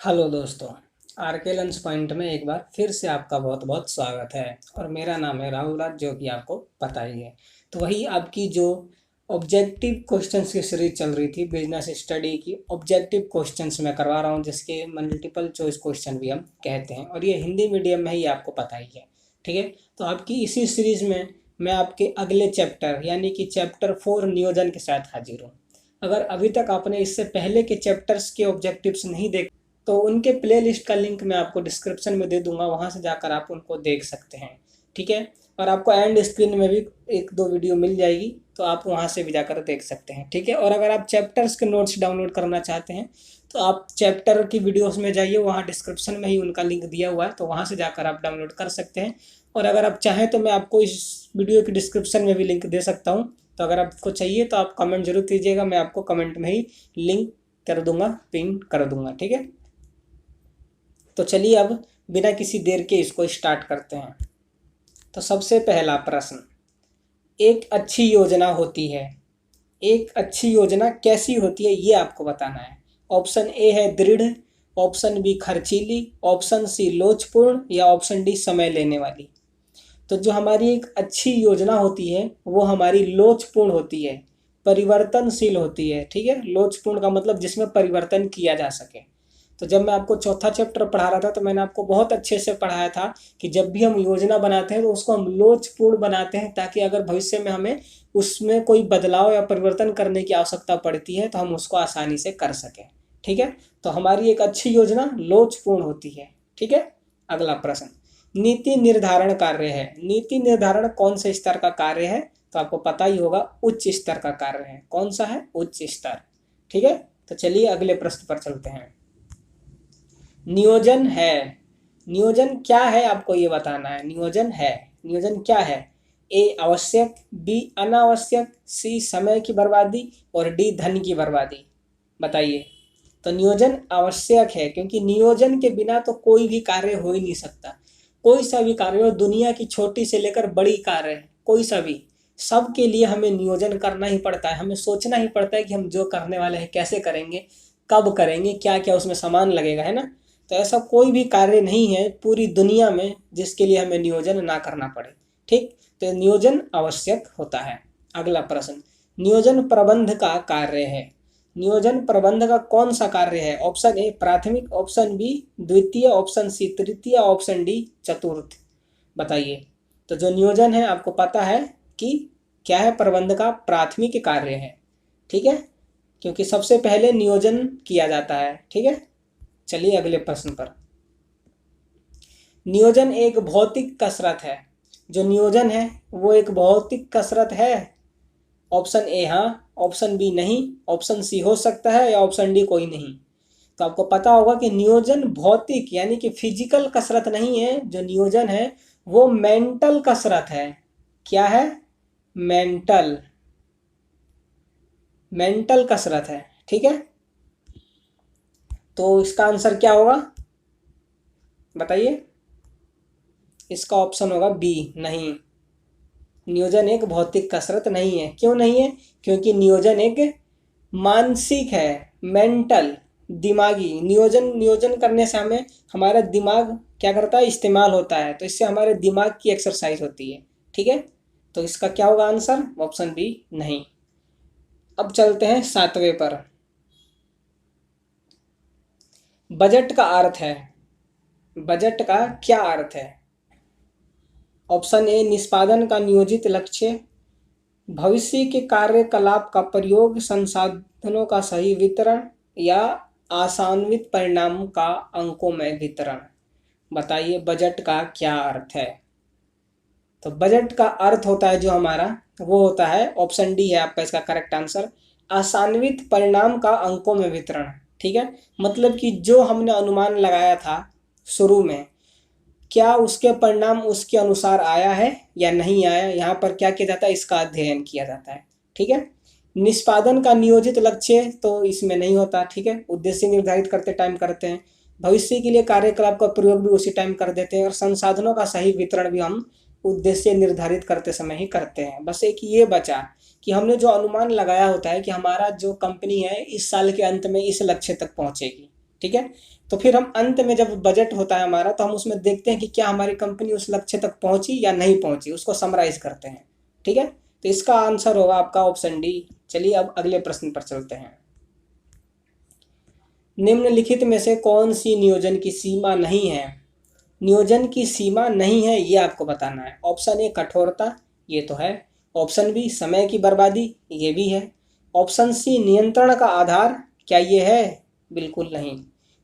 Hello दोस्तों। R K lunch point में एक बार फिर से आपका बहुत बहुत स्वागत है। और मेरा नाम है राहुल राज, जो कि आपको पता ही है। तो वही आपकी जो ऑब्जेक्टिव क्वेश्चंस की सीरीज चल रही थी, बिजनेस स्टडी की ऑब्जेक्टिव क्वेश्चंस मैं करवा रहा हूँ, जिसके मल्टीपल चॉइस क्वेश्चन भी हम कहते हैं, और ये हिंदी मीडियम में ही आपको पता ही है। ठीक है। तो आपकी इसी सीरीज में मैं आपके अगले चैप्टर यानी कि चैप्टर 4 नियोजन के साथ हाजिर हूँ। अगर अभी तक आपने इससे पहले के चैप्टर्स के ऑब्जेक्टिव्स नहीं देखे तो उनके प्लेलिस्ट का लिंक मैं आपको डिस्क्रिप्शन में दे दूंगा, वहां से जाकर आप उनको देख सकते हैं। ठीक है। और आपको एंड स्क्रीन में भी एक दो वीडियो मिल जाएगी, तो आप वहां से भी जाकर देख सकते हैं। ठीक है। और अगर आप चैप्टर्स के नोट्स डाउनलोड करना चाहते हैं तो आप चैप्टर की वीडियोस में जाइए, वहाँ डिस्क्रिप्शन में ही उनका लिंक दिया हुआ है, तो वहाँ से जाकर आप डाउनलोड कर सकते हैं। और अगर आप चाहें तो मैं आपको इस वीडियो के डिस्क्रिप्शन में भी लिंक दे सकता हूँ। तो अगर आपको चाहिए तो आप कमेंट जरूर कीजिएगा, मैं आपको कमेंट में ही लिंक कर दूंगा, पिन कर दूंगा। ठीक है। तो चलिए अब बिना किसी देर के इसको स्टार्ट करते हैं। तो सबसे पहला प्रश्न, एक अच्छी योजना होती है, एक अच्छी योजना कैसी होती है ये आपको बताना है। ऑप्शन ए है दृढ़, ऑप्शन बी खर्चीली, ऑप्शन सी लोचपूर्ण, या ऑप्शन डी समय लेने वाली। तो जो हमारी एक अच्छी योजना होती है वो हमारी लोचपूर्ण होती है, परिवर्तनशील होती है। ठीक है। लोचपूर्ण का मतलब जिसमें परिवर्तन किया जा सके। तो जब मैं आपको चौथा चैप्टर पढ़ा रहा था तो मैंने आपको बहुत अच्छे से पढ़ाया था कि जब भी हम योजना बनाते हैं तो उसको हम लोचपूर्ण बनाते हैं, ताकि अगर भविष्य में हमें उसमें कोई बदलाव या परिवर्तन करने की आवश्यकता पड़ती है तो हम उसको आसानी से कर सकें। ठीक है। तो हमारी एक अच्छी योजना लोचपूर्ण होती है। ठीक है। अगला प्रश्न, नीति निर्धारण कार्य है। नीति निर्धारण कौन से स्तर का कार्य है? तो आपको पता ही होगा, उच्च स्तर का कार्य है। कौन सा है? उच्च स्तर। ठीक है। तो चलिए अगले प्रश्न पर चलते हैं। नियोजन है। नियोजन क्या है आपको ये बताना है। नियोजन है, नियोजन क्या है? ए आवश्यक, बी अनावश्यक, सी समय की बर्बादी, और डी धन की बर्बादी। बताइए। तो नियोजन आवश्यक है, क्योंकि नियोजन के बिना तो कोई भी कार्य हो ही नहीं सकता। कोई सा भी कार्य हो, दुनिया की छोटी से लेकर बड़ी कार्य है, कोई सा भी, सबके लिए हमें नियोजन करना ही पड़ता है। हमें सोचना ही पड़ता है कि हम जो करने वाले हैं कैसे करेंगे, कब करेंगे, क्या क्या उसमें सामान लगेगा, है ना। तो ऐसा कोई भी कार्य नहीं है पूरी दुनिया में जिसके लिए हमें नियोजन ना करना पड़े। ठीक। तो नियोजन आवश्यक होता है। अगला प्रश्न, नियोजन प्रबंध का कार्य है। नियोजन प्रबंध का कौन सा कार्य है? ऑप्शन ए प्राथमिक, ऑप्शन बी द्वितीय, ऑप्शन सी तृतीय, ऑप्शन डी चतुर्थ। बताइए। तो जो नियोजन है आपको पता है कि क्या है? प्रबंध का प्राथमिक कार्य है। ठीक है। क्योंकि सबसे पहले नियोजन किया जाता है। ठीक है। चलिए अगले प्रश्न पर। नियोजन एक भौतिक कसरत है। जो नियोजन है वो एक भौतिक कसरत है। ऑप्शन ए हाँ, ऑप्शन बी नहीं, ऑप्शन सी हो सकता है, या ऑप्शन डी कोई नहीं। तो आपको पता होगा कि नियोजन भौतिक यानी कि फिजिकल कसरत नहीं है। जो नियोजन है वो मेंटल कसरत है। क्या है? मेंटल, मेंटल कसरत है। ठीक है। तो इसका आंसर क्या होगा बताइए। इसका ऑप्शन होगा बी, नहीं। नियोजन एक भौतिक कसरत नहीं है। क्यों नहीं है? क्योंकि नियोजन एक मानसिक है, मेंटल, दिमागी। नियोजन नियोजन करने से हमें हमारा दिमाग क्या करता है? इस्तेमाल होता है। तो इससे हमारे दिमाग की एक्सरसाइज होती है। ठीक है। तो इसका क्या होगा आंसर? ऑप्शन बी, नहीं। अब चलते हैं 7वें पर। बजट का अर्थ है। बजट का क्या अर्थ है? ऑप्शन ए निष्पादन का नियोजित लक्ष्य, भविष्य के कार्यकलाप का प्रयोग, संसाधनों का सही वितरण, या आशान्वित परिणाम का अंकों में वितरण। बताइए बजट का क्या अर्थ है। तो बजट का अर्थ होता है जो हमारा, वो होता है, ऑप्शन डी है आपका इसका करेक्ट आंसर, आशान्वित परिणाम का अंकों में वितरण। ठीक है। मतलब कि जो हमने अनुमान लगाया था शुरू में, क्या उसके परिणाम उसके अनुसार आया है या नहीं आया, यहाँ पर क्या किया जाता है? इसका अध्ययन किया जाता है। ठीक है। निष्पादन का नियोजित लक्ष्य तो इसमें नहीं होता। ठीक है। उद्देश्य निर्धारित करते टाइम करते हैं, भविष्य के लिए कार्यकलाप का प्रयोग भी उसी टाइम कर देते हैं, और संसाधनों का सही वितरण भी हम उद्देश्य निर्धारित करते समय ही करते हैं। बस एक ये बचा कि हमने जो अनुमान लगाया होता है कि हमारा जो कंपनी है इस साल के अंत में इस लक्ष्य तक पहुंचेगी। ठीक है। तो फिर हम अंत में जब बजट होता है हमारा, तो हम उसमें देखते हैं कि क्या हमारी कंपनी उस लक्ष्य तक पहुंची या नहीं पहुंची, उसको समराइज करते हैं। ठीक है, तो इसका आंसर होगा आपका ऑप्शन डी। चलिए अब अगले प्रश्न पर चलते हैं। निम्नलिखित में से कौन सी नियोजन की सीमा नहीं है? नियोजन की सीमा नहीं है ये आपको बताना है। ऑप्शन ए कठोरता, ये तो है। ऑप्शन बी समय की बर्बादी, ये भी है। ऑप्शन सी नियंत्रण का आधार, क्या ये है? बिल्कुल नहीं।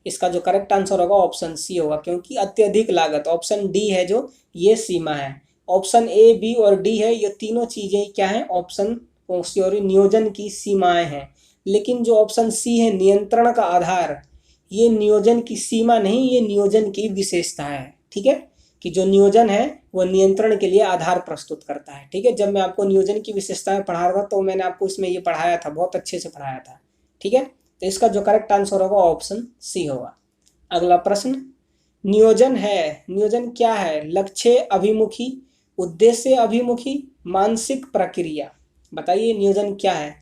इसका जो करेक्ट आंसर होगा ऑप्शन सी होगा, क्योंकि अत्यधिक लागत ऑप्शन डी है जो ये सीमा है। ऑप्शन ए, बी और डी है, ये तीनों चीजें क्या है? ऑप्शन सॉरी नियोजन की सीमाएं हैं। लेकिन जो ऑप्शन सी है नियंत्रण का आधार, ये नियोजन की सीमा नहीं, ये नियोजन की विशेषता है। ठीक है, कि जो नियोजन है वो नियंत्रण के लिए आधार प्रस्तुत करता है। ठीक है, जब मैं आपको नियोजन की विशेषताएं पढ़ा रहा था तो मैंने आपको इसमें ये पढ़ाया था, बहुत अच्छे से पढ़ाया था। ठीक है, तो इसका जो करेक्ट आंसर होगा ऑप्शन सी होगा। अगला प्रश्न, नियोजन है, नियोजन क्या है? लक्ष्य अभिमुखी, उद्देश्य अभिमुखी, मानसिक प्रक्रिया। बताइए नियोजन क्या है?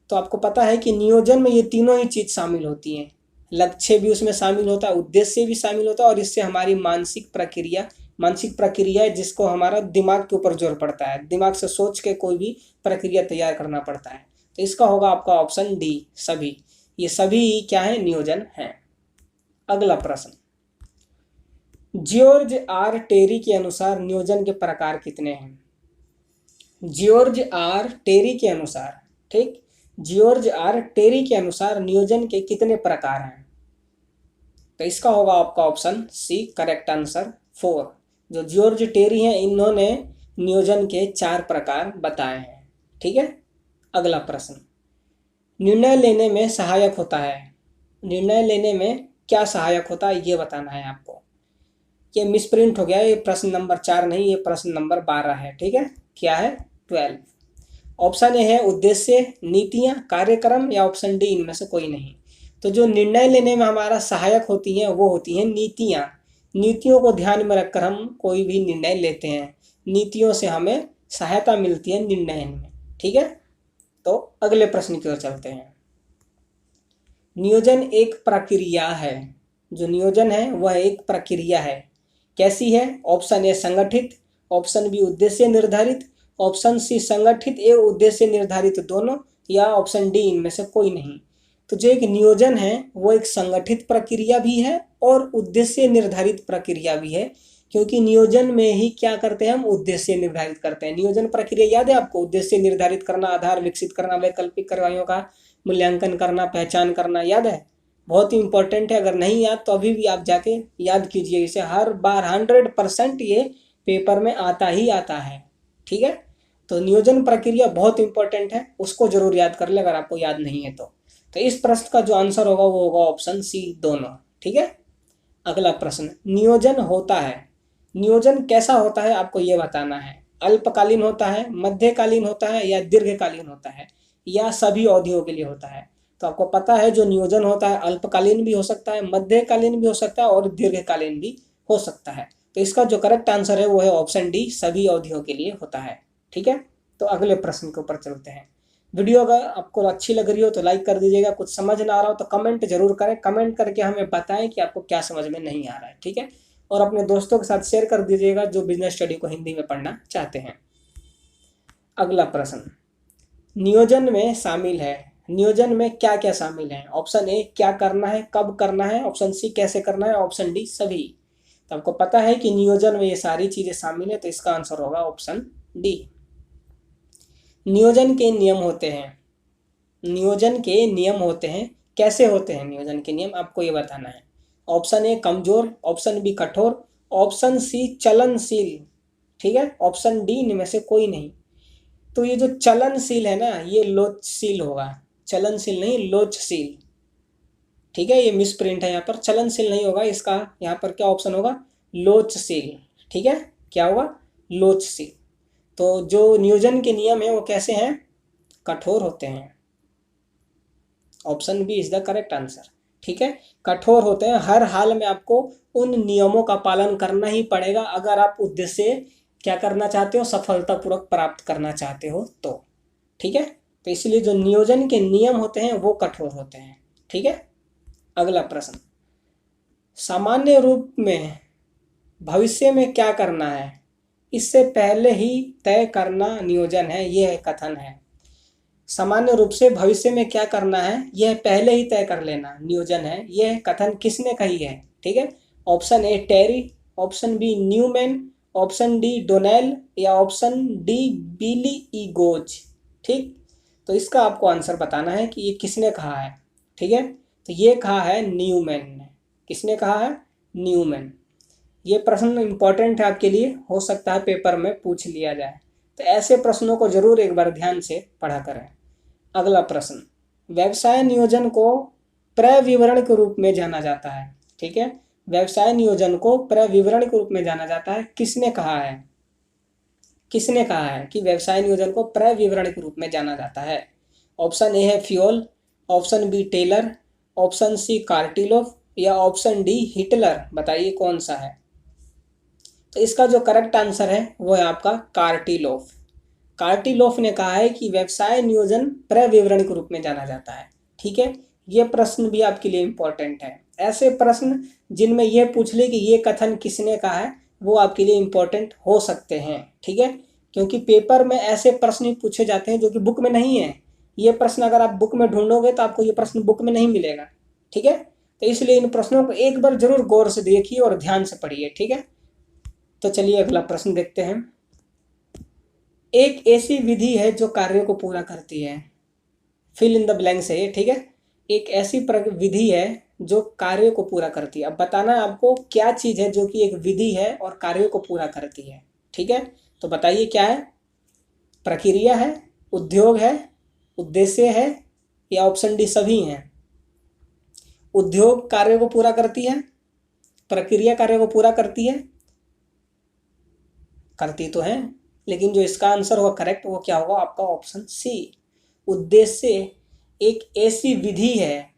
तो आपको पता है कि नियोजन में ये तीनों ही चीज शामिल होती हैं। लक्ष्य भी उसमें शामिल होता है, उद्देश्य भी शामिल होता है, और इससे हमारी मानसिक प्रक्रिया है जिसको हमारा दिमाग के ऊपर जोर पड़ता है, दिमाग से सोच के कोई भी प्रक्रिया तैयार करना पड़ता है। तो इसका होगा आपका ऑप्शन डी, सभी। ये सभी क्या है? नियोजन है। अगला प्रश्न, जॉर्ज आर टेरी के अनुसार नियोजन के प्रकार कितने हैं? जॉर्ज आर टेरी के अनुसार, ठीक, जॉर्ज आर टेरी के अनुसार नियोजन के कितने प्रकार हैं? तो इसका होगा आपका ऑप्शन सी, करेक्ट आंसर 4। जो जॉर्ज टेरी हैं इन्होंने नियोजन के 4 प्रकार बताए हैं। ठीक है। अगला प्रश्न, निर्णय लेने में सहायक होता है। निर्णय लेने में क्या सहायक होता है ये बताना है आपको। ये मिसप्रिंट हो गया, ये प्रश्न नंबर 4 नहीं, ये प्रश्न नंबर 12 है। ठीक है, क्या है? 12। ऑप्शन ए है उद्देश्य, नीतियां, कार्यक्रम, या ऑप्शन डी इनमें से कोई नहीं। तो जो निर्णय लेने में हमारा सहायक होती हैं वो होती हैं नीतियां। नीतियों को ध्यान में रखकर हम कोई भी निर्णय लेते हैं, नीतियों से हमें सहायता मिलती है निर्णय में। ठीक है, तो अगले प्रश्न की ओर चलते हैं। नियोजन एक प्रक्रिया है। जो नियोजन है वह एक प्रक्रिया है। कैसी है? ऑप्शन ए संगठित, ऑप्शन बी उद्देश्य निर्धारित, ऑप्शन सी संगठित एवं उद्देश्य निर्धारित दोनों, या ऑप्शन डी इनमें से कोई नहीं। तो जो एक नियोजन है वो एक संगठित प्रक्रिया भी है और उद्देश्य निर्धारित प्रक्रिया भी है, क्योंकि नियोजन में ही क्या करते हैं हम? उद्देश्य निर्धारित करते हैं। नियोजन प्रक्रिया याद है आपको? उद्देश्य निर्धारित करना, आधार विकसित करना, वैकल्पिक कार्रवाइयों का मूल्यांकन करना, पहचान करना, याद है? बहुत ही इंपॉर्टेंट है। अगर नहीं याद तो अभी भी आप जाके याद कीजिए इसे, हर बार 100% ये पेपर में आता ही आता है। ठीक है, तो नियोजन प्रक्रिया बहुत इंपॉर्टेंट है, उसको जरूर याद कर ले अगर आपको याद नहीं है तो इस प्रश्न का जो आंसर होगा वो होगा ऑप्शन सी, दोनों। ठीक है। अगला प्रश्न, नियोजन होता है, नियोजन कैसा होता है आपको ये बताना है। अल्पकालीन होता है, मध्यकालीन होता है, या दीर्घकालीन होता है, या सभी अवधियों के लिए होता है? तो आपको पता है जो नियोजन होता है अल्पकालीन भी हो सकता है, मध्यकालीन भी हो सकता है, और दीर्घकालीन भी हो सकता है। तो इसका जो करेक्ट आंसर है वो है ऑप्शन डी, सभी अवधियों के लिए होता है। ठीक है, तो अगले प्रश्न के ऊपर चलते हैं। वीडियो अगर आपको अच्छी लग रही हो तो लाइक कर दीजिएगा, कुछ समझ ना आ रहा हो तो कमेंट जरूर करें, कमेंट करके हमें बताएं कि आपको क्या समझ में नहीं आ रहा है। ठीक है, और अपने दोस्तों के साथ शेयर कर दीजिएगा जो बिजनेस स्टडी को हिंदी में पढ़ना चाहते हैं। अगला प्रश्न, नियोजन में शामिल है, नियोजन में क्या क्या शामिल है? ऑप्शन ए क्या करना है, कब करना है, ऑप्शन सी कैसे करना है, ऑप्शन डी सभी। तो आपको पता है कि नियोजन में ये सारी चीजें शामिल है, तो इसका आंसर होगा ऑप्शन डी। नियोजन के नियम होते हैं, नियोजन के नियम होते हैं, कैसे होते हैं नियोजन के नियम आपको ये बताना है। ऑप्शन ए कमजोर, ऑप्शन बी कठोर, ऑप्शन सी चलनशील, ठीक है, ऑप्शन डी इनमें से कोई नहीं। तो ये जो चलनशील है ना ये लोचशील होगा, चलनशील नहीं लोचशील। ठीक है, ये मिसप्रिंट है यहाँ पर, चलनशील नहीं होगा, इसका यहाँ पर क्या ऑप्शन होगा? लोचशील। ठीक है, क्या होगा? लोचशील। तो जो नियोजन के नियम है वो कैसे हैं? कठोर होते हैं। Option B is the correct answer. ठीक है, कठोर होते हैं, हर हाल में आपको उन नियमों का पालन करना ही पड़ेगा अगर आप उद्देश्य क्या करना चाहते हो? सफलतापूर्वक प्राप्त करना चाहते हो तो। ठीक है, तो इसलिए जो नियोजन के नियम होते हैं वो कठोर होते हैं। ठीक है, अगला प्रश्न, सामान्य रूप में भविष्य में क्या करना है, इससे पहले ही तय करना नियोजन है, यह कथन है। सामान्य रूप से भविष्य में क्या करना है यह पहले ही तय कर लेना नियोजन है, यह कथन किसने कही है? ठीक है, option A Terry, option B Newman, option D Donnell या ऑप्शन डी बिली ईगोज। ठीक, तो इसका आपको आंसर बताना है कि ये किसने कहा है। ठीक है, तो ये कहा है न्यूमैन ने। किसने कहा है? न्यूमैन। ये प्रश्न इंपॉर्टेंट है आपके लिए, हो सकता है पेपर में पूछ लिया जाए, तो ऐसे प्रश्नों को जरूर एक बार ध्यान से पढ़ा करें। अगला प्रश्न, व्यवसाय नियोजन को प्रविवरण के रूप में जाना जाता है। ठीक है, व्यवसाय नियोजन को प्रविवरण के रूप में जाना जाता है, किसने कहा है? किसने कहा है कि व्यवसाय नियोजन को प्रविवरण के रूप में जाना जाता है? ऑप्शन ए है fuel, option B tailor, option C कार्टिलोफ या ऑप्शन डी हिटलर। बताइए कौन सा है? तो इसका जो करेक्ट आंसर है वो है आपका कार्टिलोफ। कार्टिलोफ ने कहा है कि व्यवसाय नियोजन प्रविवरण के रूप में जाना जाता है। ठीक है, ये प्रश्न भी आपके लिए इंपॉर्टेंट है। ऐसे प्रश्न जिनमें यह पूछ ले कि ये कथन किसने कहा है वो आपके लिए इंपॉर्टेंट हो सकते हैं। ठीक है, क्योंकि पेपर में ऐसे प्रश्न पूछे जाते हैं जो कि बुक में नहीं है। ये प्रश्न अगर आप बुक में ढूंढोगे तो आपको ये प्रश्न बुक में नहीं मिलेगा। ठीक है, तो इसलिए इन प्रश्नों को एक बार जरूर गौर से देखिए और ध्यान से पढ़िए। ठीक है, तो चलिए अगला प्रश्न देखते हैं। एक ऐसी विधि है जो कार्य को पूरा करती है, फिल इन द ब्लैंक्स है ये। ठीक है, एक ऐसी विधि है जो कार्य को पूरा करती है। अब बताना है आपको क्या चीज है जो कि एक विधि है और कार्य को पूरा करती है। ठीक है, तो बताइए क्या है? प्रक्रिया है, उद्योग है, उद्देश्य है या ऑप्शन डी सभी हैं? उद्योग कार्य को पूरा करती है, प्रक्रिया कार्य को पूरा करती है, करती तो है, लेकिन जो इसका आंसर होगा करेक्ट वो क्या होगा आपका? ऑप्शन सी, उद्देश्य एक ऐसी विधि है।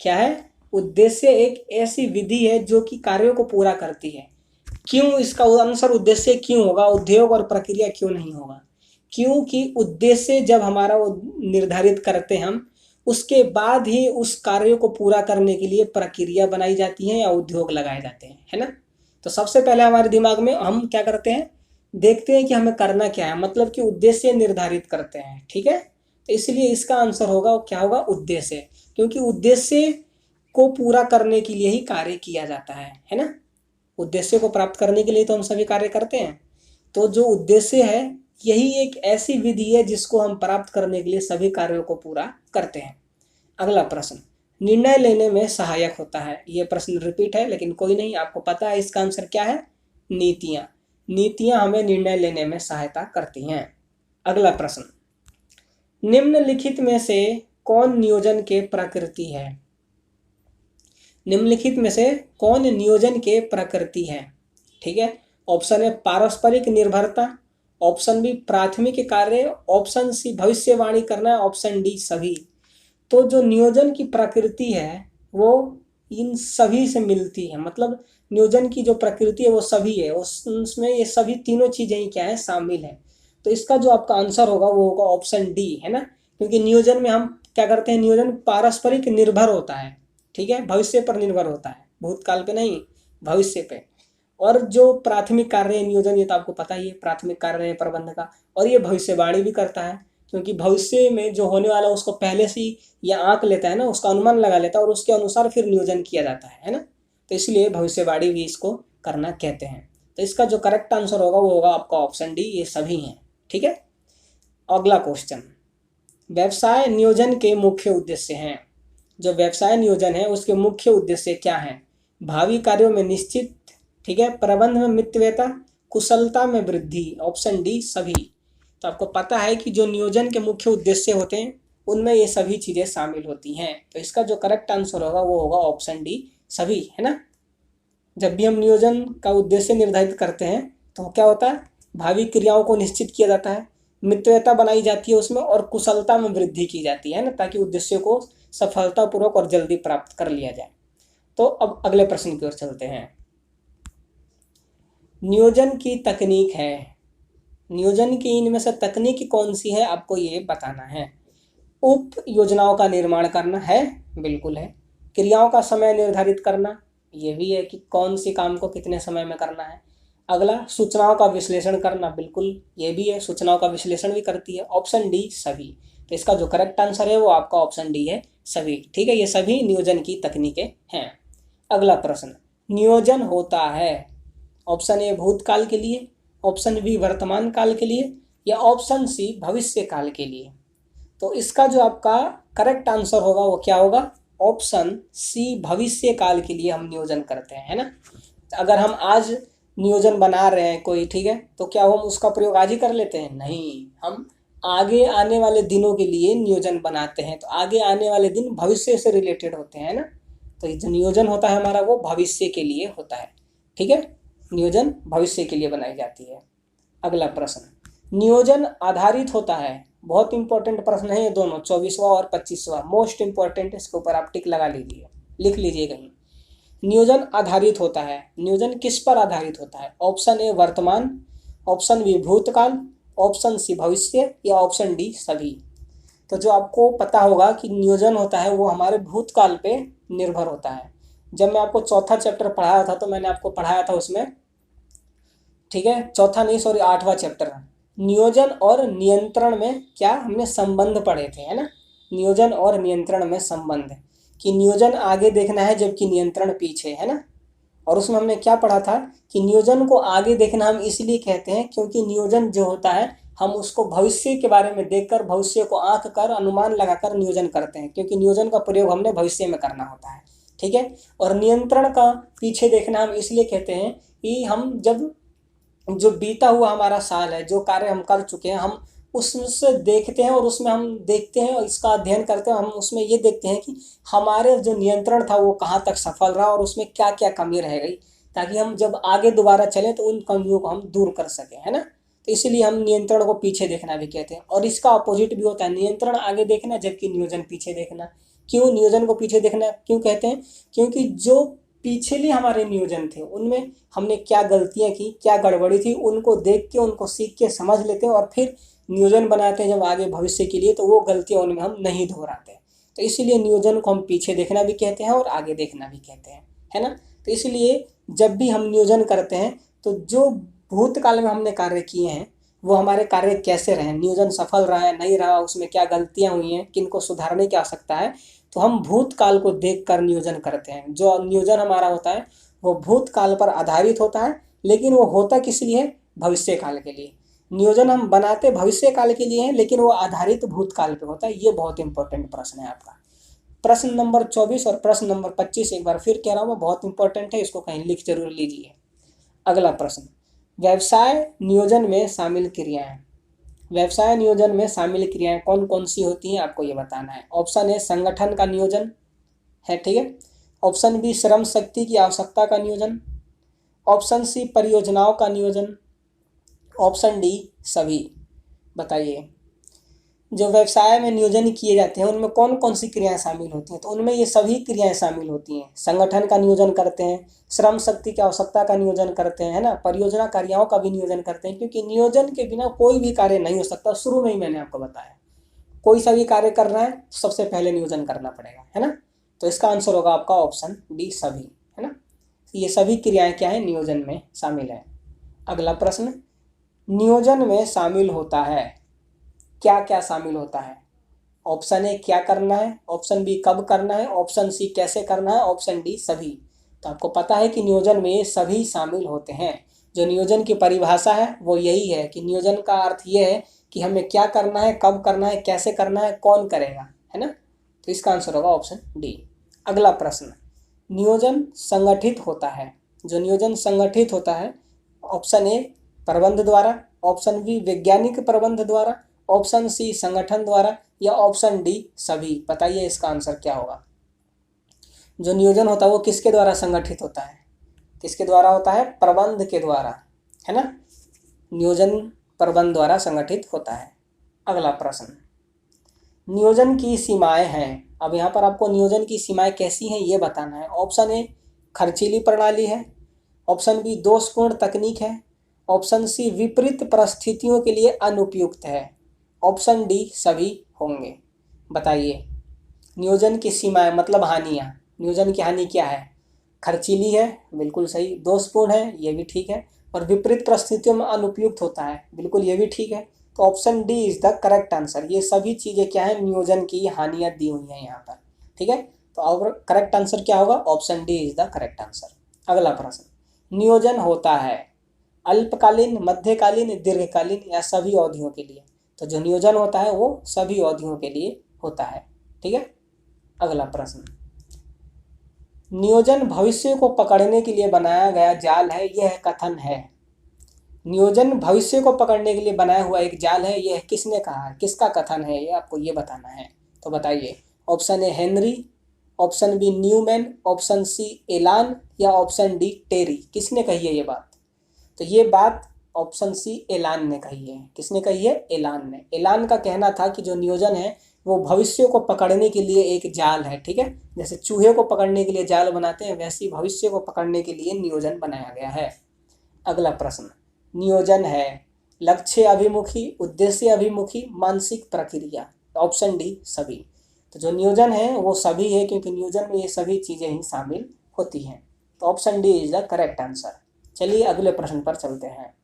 क्या है? उद्देश्य एक ऐसी विधि है जो कि कार्यों को पूरा करती है। क्यों इसका आंसर उद्देश्य क्यों होगा, उद्योग और प्रक्रिया क्यों नहीं होगा? क्योंकि उद्देश्य जब हमारा निर्धारित करते हम, उसके बाद ही उस कार्य को पूरा करने के लिए प्रक्रिया बनाई जाती है या उद्योग लगाए जाते हैं, है ना? तो सबसे पहले हमारे दिमाग में हम क्या करते हैं, देखते हैं कि हमें करना क्या है, मतलब कि उद्देश्य निर्धारित करते हैं। ठीक है, तो इसलिए इसका आंसर होगा क्या होगा? उद्देश्य, क्योंकि उद्देश्य को पूरा करने के लिए ही कार्य किया जाता है ना? उद्देश्य को प्राप्त करने के लिए तो हम सभी कार्य करते हैं। तो जो उद्देश्य है यही एक ऐसी विधि है जिसको हम प्राप्त करने के लिए सभी कार्यों को पूरा करते हैं। अगला प्रश्न, निर्णय लेने में सहायक होता है। ये प्रश्न रिपीट है लेकिन कोई नहीं, आपको पता है इसका आंसर क्या है? नीतियां। नीतियां हमें निर्णय लेने में सहायता करती हैं। अगला प्रश्न, निम्नलिखित में से कौन नियोजन के प्रकृति है? निम्नलिखित में से कौन नियोजन के प्रकृति है? ठीक है, ऑप्शन है पारस्परिक निर्भरता, ऑप्शन बी प्राथमिक कार्य, ऑप्शन सी भविष्यवाणी करना, ऑप्शन डी सभी। तो जो नियोजन की प्रकृति है वो इन सभी से मिलती है, मतलब नियोजन की जो प्रकृति है वो सभी है, उसमें ये सभी तीनों चीजें ही क्या है? शामिल है। तो इसका जो आपका आंसर होगा वो होगा ऑप्शन डी, है ना? क्योंकि नियोजन में हम क्या करते हैं, नियोजन पारस्परिक निर्भर होता है। ठीक है, भविष्य पर निर्भर होता है, भूतकाल पे नहीं, भविष्य पे। और जो प्राथमिक कार्य है नियोजन, ये तो आपको पता ही है, प्राथमिक कार्य है प्रबंध का, और ये भविष्यवाणी भी करता है, क्योंकि भविष्य में जो होने वाला उसको पहले से ही या आंक लेता है ना, उसका अनुमान लगा लेता है और उसके अनुसार फिर नियोजन किया जाता है ना? तो इसलिए भविष्यवाणी भी इसको करना कहते हैं। तो इसका जो करेक्ट आंसर होगा वो होगा आपका ऑप्शन डी, ये सभी हैं। ठीक है, अगला क्वेश्चन, व्यवसाय नियोजन के मुख्य उद्देश्य हैं। जो व्यवसाय नियोजन है उसके मुख्य उद्देश्य क्या हैं? भावी कार्यों में निश्चित, ठीक है, प्रबंध में मितव्ययता, कुशलता में वृद्धि, ऑप्शन डी सभी। तो आपको पता है कि जो नियोजन के मुख्य उद्देश्य होते हैं उनमें ये सभी चीजें शामिल होती हैं। तो इसका जो करेक्ट आंसर होगा वो होगा ऑप्शन डी सभी, है ना? जब भी हम नियोजन का उद्देश्य निर्धारित करते हैं तो क्या होता है, भावी क्रियाओं को निश्चित किया जाता है, मितव्ययता बनाई जाती है उसमें, और कुशलता में वृद्धि की जाती है ना, ताकि उद्देश्य को सफलतापूर्वक और जल्दी प्राप्त कर लिया जाए। तो अब अगले प्रश्न की ओर चलते हैं। नियोजन की तकनीक है, नियोजन की इनमें से तकनीक कौन सी है आपको ये बताना है। उप योजनाओं का निर्माण करना है, बिल्कुल है। क्रियाओं का समय निर्धारित करना, ये भी है कि कौन सी काम को कितने समय में करना है। अगला सूचनाओं का विश्लेषण करना, बिल्कुल ये भी है, सूचनाओं का विश्लेषण भी करती है। ऑप्शन डी सभी। तो इसका जो करेक्ट आंसर है वो आपका ऑप्शन डी है, सभी। ठीक है, ये सभी नियोजन की तकनीकें हैं। अगला प्रश्न, नियोजन होता है ऑप्शन ए भूतकाल के लिए, ऑप्शन बी वर्तमान काल के लिए, या ऑप्शन सी भविष्य काल के लिए। तो इसका जो आपका करेक्ट आंसर होगा वो क्या होगा, ऑप्शन सी भविष्य काल के लिए हम नियोजन करते हैं, है ना। अगर हम आज नियोजन बना रहे हैं कोई, ठीक है, तो क्या हम उसका प्रयोग आज ही कर लेते हैं? नहीं, हम आगे आने वाले दिनों के लिए नियोजन बनाते हैं। तो आगे आने वाले दिन भविष्य से रिलेटेड होते हैं ना, तो ये जो नियोजन होता है हमारा वो भविष्य के लिए होता है। ठीक है, नियोजन भविष्य के लिए बनाई जाती है। अगला प्रश्न, नियोजन आधारित होता है, बहुत इंपॉर्टेंट प्रश्न है ये दोनों, 24वां और 25वां, मोस्ट इंपॉर्टेंट। इसके ऊपर आप टिक लगा लीजिए, लिख लीजिए कहीं। नियोजन आधारित होता है, नियोजन किस पर आधारित होता है? ऑप्शन ए वर्तमान, ऑप्शन बी भूतकाल, ऑप्शन सी भविष्य, या ऑप्शन डी सभी। तो जो आपको पता होगा कि नियोजन होता है वो हमारे भूतकाल पे निर्भर होता है। जब मैं आपको चौथा चैप्टर पढ़ाया था तो मैंने आपको पढ़ाया था उसमें, ठीक है, चौथा नहीं सॉरी 8वां चैप्टर, नियोजन और नियंत्रण में क्या हमने संबंध पढ़े थे, है ना। नियोजन और नियंत्रण में संबंध, कि नियोजन आगे देखना है जबकि नियंत्रण पीछे, है ना। और उसमें हमने क्या पढ़ा था कि नियोजन को आगे देखना हम इसलिए कहते हैं क्योंकि नियोजन जो होता है हम उसको भविष्य के बारे में देखकर, भविष्य को आंक कर, अनुमान लगाकर नियोजन करते हैं, क्योंकि नियोजन का प्रयोग हमने भविष्य में करना होता है। ठीक है, और नियंत्रण का पीछे देखना हम इसलिए कहते हैं कि हम जब जो बीता हुआ हमारा साल है, जो कार्य हम कर चुके हैं, हम उससे देखते हैं और उसमें हम देखते हैं और इसका अध्ययन करते हैं। हम उसमें ये देखते हैं कि हमारे जो नियंत्रण था वो कहाँ तक सफल रहा और उसमें क्या क्या कमी रह गई, ताकि हम जब आगे दोबारा चलें तो उन कमियों को हम दूर कर सकें, है ना। तो इसीलिए हम नियंत्रण को पीछे देखना भी कहते हैं। और इसका अपोजिट भी होता है, नियंत्रण आगे देखना जबकि नियोजन पीछे देखना। क्यों नियोजन को पीछे देखना क्यों कहते हैं? क्योंकि जो पिछले हमारे नियोजन थे उनमें हमने क्या गलतियां की, क्या गड़बड़ी थी, उनको देख के, उनको सीख के समझ लेते हैं और फिर नियोजन बनाते हैं जब आगे भविष्य के लिए, तो वो गलतियां उनमें हम नहीं दोहराते। तो इसीलिए नियोजन को हम पीछे देखना भी कहते हैं और आगे देखना भी कहते हैं, है ना। तो इसलिए जब भी हम नियोजन करते हैं तो जो भूतकाल में हमने कार्य किए हैं वो हमारे कार्य कैसे रहे, नियोजन सफल रहा है नहीं रहा, उसमें क्या गलतियां हुई हैं, किन को सुधारने की आवश्यकता है, तो हम भूतकाल को देखकर नियोजन करते हैं। जो नियोजन हमारा होता है वो भूतकाल पर आधारित होता है, लेकिन वो होता किस लिए है? भविष्य काल के लिए। नियोजन हम बनाते भविष्य काल के लिए हैं, लेकिन वो आधारित भूतकाल पे होता है। ये बहुत इंपॉर्टेंट प्रश्न है आपका। प्रश्न नंबर 24 और प्रश्न नंबर 25 एक बार फिर कह रहा हूँ मैं, बहुत इंपॉर्टेंट है, इसको कहीं लिख जरूर लीजिए। अगला प्रश्न, व्यवसाय नियोजन में शामिल क्रियाएं। व्यवसाय नियोजन में शामिल क्रियाएं कौन कौन सी होती हैं आपको ये बताना है। ऑप्शन ए संगठन का नियोजन है, ठीक है। ऑप्शन बी श्रम शक्ति की आवश्यकता का नियोजन, ऑप्शन सी परियोजनाओं का नियोजन, ऑप्शन डी सभी। बताइए, जो व्यवसाय में नियोजन किए जाते हैं उनमें कौन कौन सी क्रियाएं शामिल होती हैं? तो उनमें ये सभी क्रियाएं शामिल होती हैं। संगठन का नियोजन करते हैं, श्रम शक्ति की आवश्यकता का नियोजन करते हैं, है ना, परियोजना कार्यों का भी नियोजन करते हैं, क्योंकि नियोजन के बिना कोई भी कार्य नहीं हो सकता। शुरू में ही मैंने आपको बताया, कोई सा भी कार्य कर रहा है तो सबसे पहले नियोजन करना पड़ेगा, है ना। तो इसका आंसर होगा आपका ऑप्शन डी सभी, है ना। ये सभी क्रियाएं क्या है? नियोजन में शामिल है। अगला प्रश्न, नियोजन में शामिल होता है, क्या क्या शामिल होता है? ऑप्शन ए क्या करना है, ऑप्शन बी कब करना है, ऑप्शन सी कैसे करना है, ऑप्शन डी सभी। तो आपको पता है कि नियोजन में ये सभी शामिल होते हैं। जो नियोजन की परिभाषा है वो यही है कि नियोजन का अर्थ ये है कि हमें क्या करना है, कब करना है, कैसे करना है, कौन करेगा, है ना। तो इसका आंसर होगा ऑप्शन डी। अगला प्रश्न, नियोजन संगठित होता है। जो नियोजन संगठित होता है, ऑप्शन ए प्रबंध द्वारा, ऑप्शन बी वैज्ञानिक प्रबंध द्वारा, ऑप्शन सी संगठन द्वारा, या ऑप्शन डी सभी। बताइए इसका आंसर क्या होगा। जो नियोजन होता है वो किसके द्वारा संगठित होता है? किसके द्वारा होता है? प्रबंध के द्वारा, है ना। नियोजन प्रबंध द्वारा संगठित होता है। अगला प्रश्न, नियोजन की सीमाएं हैं। अब यहाँ पर आपको नियोजन की सीमाएं कैसी हैं ये बताना है। ऑप्शन ए खर्चीली प्रणाली है, ऑप्शन बी दोषपूर्ण तकनीक है, ऑप्शन सी विपरीत परिस्थितियों के लिए अनुपयुक्त है, ऑप्शन डी सभी होंगे। बताइए, नियोजन की सीमाएं मतलब हानियाँ। नियोजन की हानि क्या है? खर्चीली है, बिल्कुल सही। दोषपूर्ण है, ये भी ठीक है। और विपरीत परिस्थितियों में अनुपयुक्त होता है, बिल्कुल ये भी ठीक है। तो option D is the correct answer. ये सभी चीजें क्या है, नियोजन की हानियां दी हुई हैं यहाँ पर, ठीक है। तो और करेक्ट आंसर क्या होगा, option D is the correct answer. अगला प्रश्न, नियोजन होता है अल्पकालीन, मध्यकालीन, दीर्घकालीन या सभी अवधियों के लिए। तो जो नियोजन होता है वो सभी अवधियों के लिए होता है, ठीक है। अगला प्रश्न, नियोजन भविष्य को पकड़ने के लिए बनाया गया जाल है, यह कथन है। नियोजन भविष्य को पकड़ने के लिए बनाया हुआ एक जाल है, यह किसने कहा है, किसका कथन है, ये आपको ये बताना है। तो बताइए, option A Henry, option B Newman, option C Alan या ऑप्शन डी टेरी। किसने कही है ये बात, तो ये बात ऑप्शन सी एलान ने कही है। किसने कही है, एलान ने। एलान का कहना था कि जो नियोजन है वो भविष्य को पकड़ने के लिए एक जाल है, ठीक है। जैसे चूहे को पकड़ने के लिए जाल बनाते हैं, वैसे ही भविष्य को पकड़ने के लिए नियोजन बनाया गया है। अगला प्रश्न, नियोजन है लक्ष्य अभिमुखी, उद्देश्य अभिमुखी, मानसिक प्रक्रिया। ऑप्शन डी सभी। तो जो नियोजन है वो सभी है, क्योंकि नियोजन में ये सभी चीजें ही शामिल होती हैं। तो option D is the correct answer. चलिए अगले प्रश्न पर चलते हैं।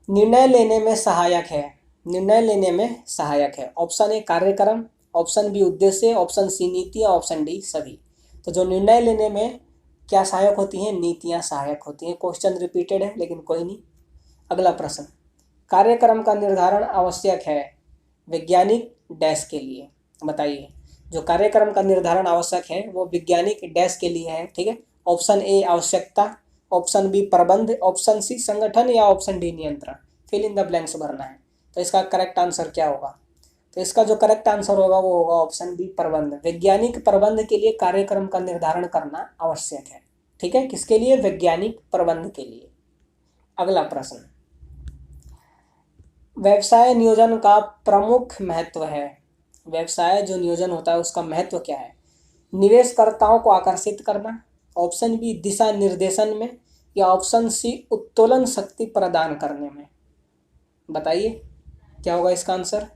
निर्णय लेने में सहायक है, निर्णय लेने में सहायक है। ऑप्शन ए कार्यक्रम, ऑप्शन बी उद्देश्य, ऑप्शन सी नीतियां, ऑप्शन डी सभी। तो जो निर्णय लेने में क्या सहायक होती हैं, नीतियां सहायक होती हैं। क्वेश्चन रिपीटेड है लेकिन कोई नहीं। अगला प्रश्न, कार्यक्रम का निर्धारण आवश्यक है वैज्ञानिक डैश के लिए। बताइए, जो कार्यक्रम का निर्धारण आवश्यक है वो वैज्ञानिक डैश के लिए है, ठीक है। ऑप्शन ए आवश्यकता, ऑप्शन बी प्रबंध, ऑप्शन सी संगठन या ऑप्शन डी नियंत्रण। फिल इन द ब्लैंक्स भरना है। तो इसका करेक्ट आंसर क्या होगा, तो इसका जो करेक्ट आंसर होगा वो होगा ऑप्शन बी प्रबंध। वैज्ञानिक प्रबंध के लिए कार्यक्रम का निर्धारण करना आवश्यक है, ठीक है। किसके लिए, वैज्ञानिक प्रबंध के लिए। अगला प्रश्न, व्यवसाय नियोजन का प्रमुख महत्व है। व्यवसाय जो नियोजन होता है उसका महत्व क्या है, निवेशकर्ताओं को आकर्षित करना, ऑप्शन बी दिशा निर्देशन में, या ऑप्शन सी उत्तोलन शक्ति प्रदान करने में। बताइए क्या होगा इसका आंसर।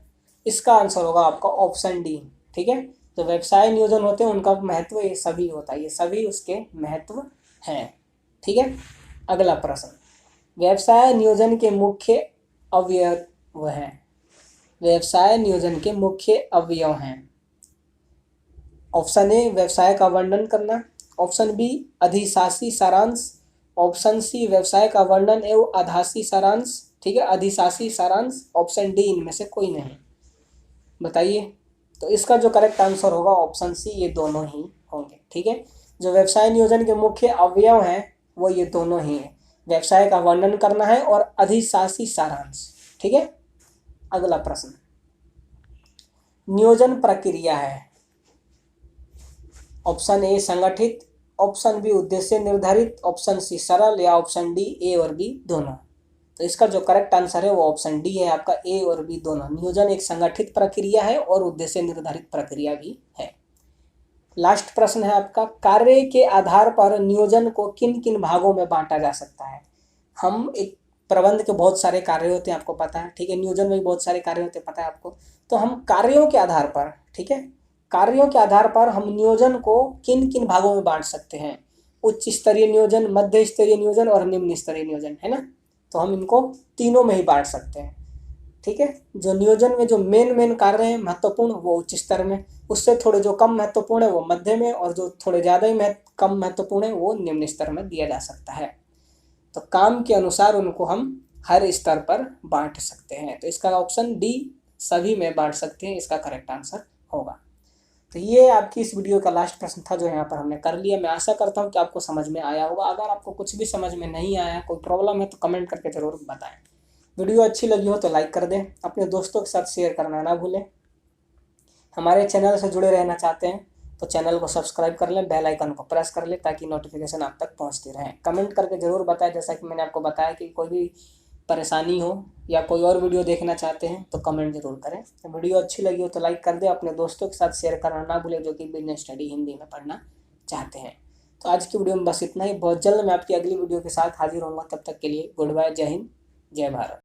इसका आंसर होगा आपका ऑप्शन डी, ठीक है। तो व्यवसाय नियोजन होते हैं उनका महत्व ये सभी होता है, ये सभी उसके महत्व हैं, ठीक है। अगला प्रश्न, व्यवसाय नियोजन के मुख्य अवयव हैं। व्यवसाय नियोजन के मुख्य अवयव हैं। ऑप्शन ए व्यवसाय का वर्णन करना, ऑप्शन बी अधिशासी सारांश, ऑप्शन सी व्यवसाय का वर्णन एवं आधासी सारांश, ठीक है, अधिशासी सारांश, ऑप्शन डी इनमें से कोई नहीं। बताइए, तो इसका जो करेक्ट आंसर होगा ऑप्शन सी, ये दोनों ही होंगे, ठीक है। जो व्यवसाय नियोजन के मुख्य अवयव हैं वो ये दोनों ही हैं, व्यवसाय का वर्णन करना है और अधिशासी सारांश, ठीक है। अगला प्रश्न, नियोजन प्रक्रिया है। ऑप्शन ए संगठित, ऑप्शन बी उद्देश्य निर्धारित, ऑप्शन सी सरल या ऑप्शन डी ए और बी दोनों। तो इसका जो करेक्ट आंसर है वो ऑप्शन डी है आपका, ए और बी दोनों। नियोजन एक संगठित प्रक्रिया है और उद्देश्य निर्धारित प्रक्रिया भी है। लास्ट प्रश्न है आपका, कार्य के आधार पर नियोजन को किन किन भागों में बांटा जा सकता है। हम एक प्रबंध के बहुत सारे कार्य होते हैं आपको पता है, ठीक है। नियोजन में भी बहुत सारे कार्य होते हैं पता है आपको। तो हम कार्यों के आधार पर, ठीक है, कार्यों के आधार पर हम नियोजन को किन किन भागों में बांट सकते हैं। उच्च स्तरीय नियोजन, मध्य स्तरीय नियोजन और निम्न स्तरीय नियोजन, है ना। तो हम इनको तीनों में ही बांट सकते हैं, ठीक है। जो नियोजन में जो मेन कार्य हैं महत्वपूर्ण वो उच्च स्तर में, उससे थोड़े जो कम महत्वपूर्ण है वो मध्य में, और जो थोड़े ज़्यादा ही कम महत्वपूर्ण है वो निम्न स्तर में दिया जा सकता है। तो काम के अनुसार उनको हम हर स्तर पर बांट सकते हैं। तो इसका ऑप्शन डी सभी में बांट सकते हैं, इसका करेक्ट आंसर होगा। तो ये आपकी इस वीडियो का लास्ट प्रश्न था जो यहाँ पर हमने कर लिया। मैं आशा करता हूँ कि आपको समझ में आया होगा। अगर आपको कुछ भी समझ में नहीं आया, कोई प्रॉब्लम है तो कमेंट करके ज़रूर बताएं। वीडियो अच्छी लगी हो तो लाइक कर दें, अपने दोस्तों के साथ शेयर करना ना भूलें। हमारे चैनल से जुड़े रहना चाहते हैं तो चैनल को सब्सक्राइब कर लें, बेल आइकन को प्रेस कर लें ताकि नोटिफिकेशन आप तक पहुँचती रहें। कमेंट करके ज़रूर बताएं, जैसा कि मैंने आपको बताया कि कोई भी परेशानी हो या कोई और वीडियो देखना चाहते हैं तो कमेंट जरूर करें। तो वीडियो अच्छी लगी हो तो लाइक कर दें, अपने दोस्तों के साथ शेयर करना ना भूलें जो कि बिजनेस स्टडी हिंदी में पढ़ना चाहते हैं। तो आज की वीडियो में बस इतना ही। बहुत जल्द मैं आपकी अगली वीडियो के साथ हाजिर होऊंगा। तब तक के लिए गुड बाय, जय हिंद, जय भारत।